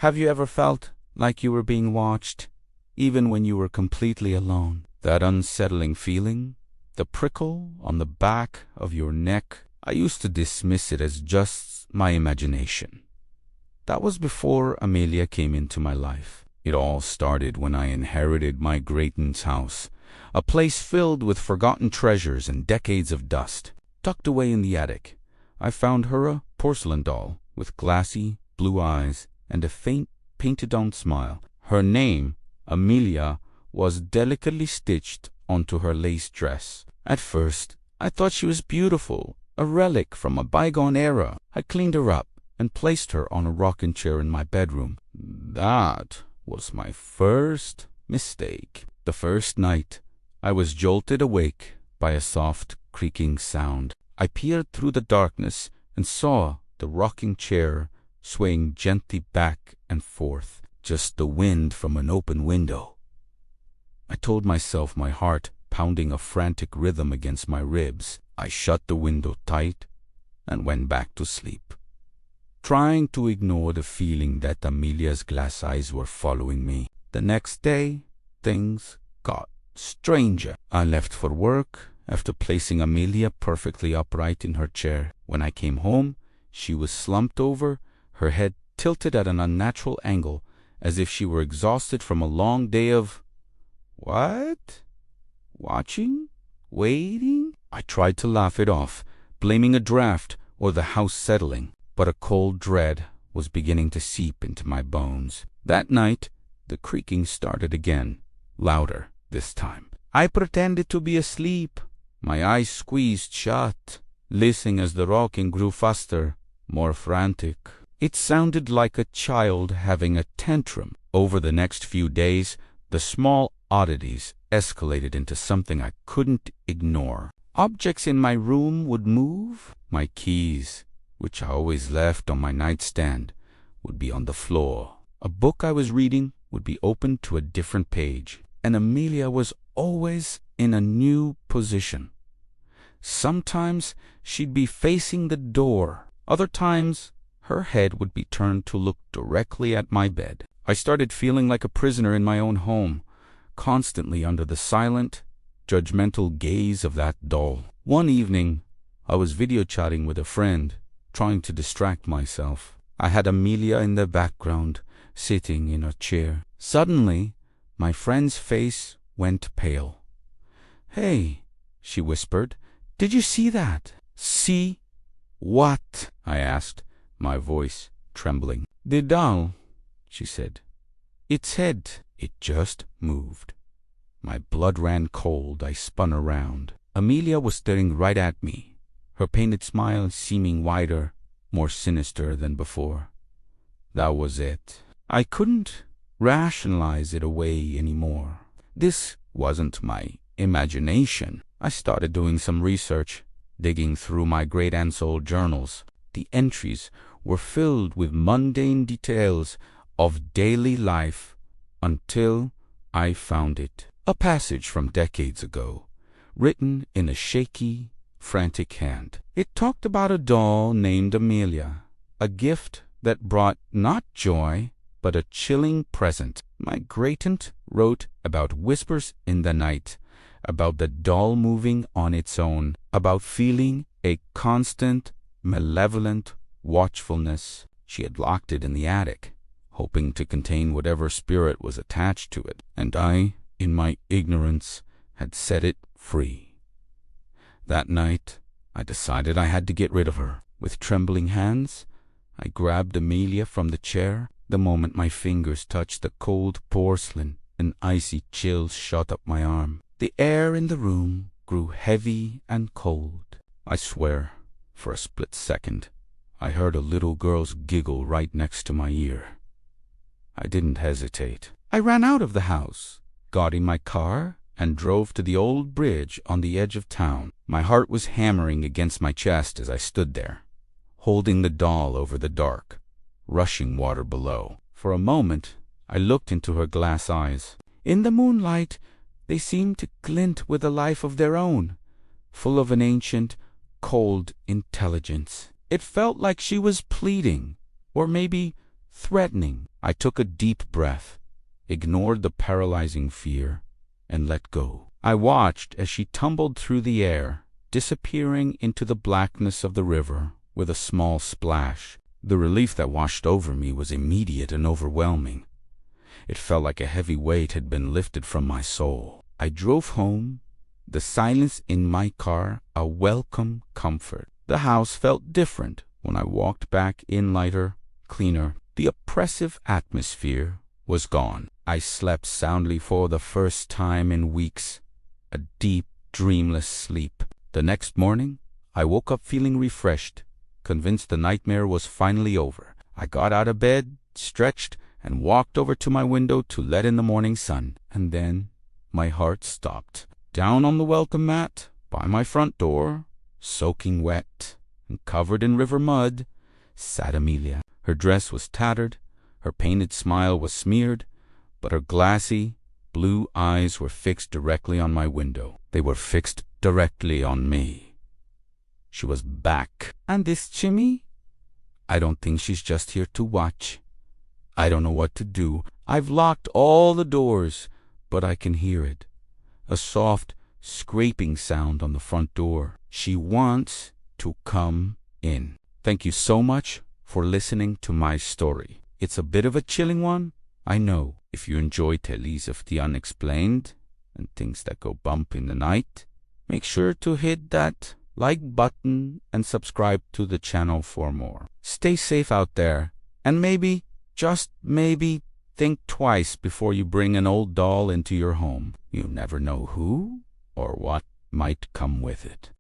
Have you ever felt like you were being watched, even when you were completely alone? That unsettling feeling, the prickle on the back of your neck, I used to dismiss it as just my imagination. That was before Amelia came into my life. It all started when I inherited my great-aunt's house, a place filled with forgotten treasures and decades of dust. Tucked away in the attic, I found her a porcelain doll with glassy blue eyes and a faint painted-on smile. Her name, Amelia, was delicately stitched onto her lace dress. At first, I thought she was beautiful, a relic from a bygone era. I cleaned her up and placed her on a rocking chair in my bedroom. That was my first mistake. The first night, I was jolted awake by a soft creaking sound. I peered through the darkness and saw the rocking chair swaying gently back and forth, just the wind from an open window. I told myself, my heart pounding a frantic rhythm against my ribs. I shut the window tight and went back to sleep, trying to ignore the feeling that Amelia's glass eyes were following me. The next day, things got stranger. I left for work after placing Amelia perfectly upright in her chair. When I came home, she was slumped over, her head tilted at an unnatural angle, as if she were exhausted from a long day of watching? Waiting? I tried to laugh it off, blaming a draft or the house settling, but a cold dread was beginning to seep into my bones. That night, the creaking started again, louder this time. I pretended to be asleep, my eyes squeezed shut, listening as the rocking grew faster, more frantic. It sounded like a child having a tantrum. Over the next few days, the small oddities escalated into something I couldn't ignore. Objects in my room would move. My keys, which I always left on my nightstand, would be on the floor. A book I was reading would be opened to a different page, and Amelia was always in a new position. Sometimes she'd be facing the door. Other times, her head would be turned to look directly at my bed. I started feeling like a prisoner in my own home, constantly under the silent, judgmental gaze of that doll. One evening, I was video chatting with a friend, trying to distract myself. I had Amelia in the background, sitting in a chair. Suddenly, my friend's face went pale. "Hey," she whispered, "did you see that?" "See what?" I asked, my voice trembling. "The doll," she said. "Its head, it just moved." My blood ran cold. I spun around. Amelia was staring right at me, her painted smile seeming wider, more sinister than before. That was it. I couldn't rationalize it away anymore. This wasn't my imagination. I started doing some research, digging through my great-aunt's old journals. The entries were filled with mundane details of daily life until I found it. A passage from decades ago, written in a shaky, frantic hand. It talked about a doll named Amelia, a gift that brought not joy, but a chilling present. My great-aunt wrote about whispers in the night, about the doll moving on its own, about feeling a constant, malevolent watchfulness. She had locked it in the attic, hoping to contain whatever spirit was attached to it, and I, in my ignorance, had set it free. That night, I decided I had to get rid of her. With trembling hands, I grabbed Amelia from the chair. The moment my fingers touched the cold porcelain, an icy chill shot up my arm. The air in the room grew heavy and cold. I swear, for a split second, I heard a little girl's giggle right next to my ear. I didn't hesitate. I ran out of the house, got in my car, and drove to the old bridge on the edge of town. My heart was hammering against my chest as I stood there, holding the doll over the dark, rushing water below. For a moment, I looked into her glass eyes. In the moonlight, they seemed to glint with a life of their own, full of an ancient, cold intelligence. It felt like she was pleading, or maybe threatening. I took a deep breath, ignored the paralyzing fear, and let go. I watched as she tumbled through the air, disappearing into the blackness of the river with a small splash. The relief that washed over me was immediate and overwhelming. It felt like a heavy weight had been lifted from my soul. I drove home, the silence in my car a welcome comfort. The house felt different when I walked back in, lighter, cleaner. The oppressive atmosphere was gone. I slept soundly for the first time in weeks, a deep, dreamless sleep. The next morning, I woke up feeling refreshed, convinced the nightmare was finally over. I got out of bed, stretched, and walked over to my window to let in the morning sun. And then my heart stopped. Down on the welcome mat by my front door, soaking wet and covered in river mud, sat Amelia. Her dress was tattered, her painted smile was smeared, but her glassy, blue eyes were fixed directly on my window. They were fixed directly on me. She was back. And this Jimmy? I don't think she's just here to watch. I don't know what to do. I've locked all the doors, but I can hear it. A soft, scraping sound on the front door. She wants to come in. Thank you so much for listening to my story. It's a bit of a chilling one, I know. If you enjoy tales of the unexplained and things that go bump in the night, make sure to hit that like button and subscribe to the channel for more. Stay safe out there, and maybe, just maybe, think twice before you bring an old doll into your home. You never know who or what might come with it.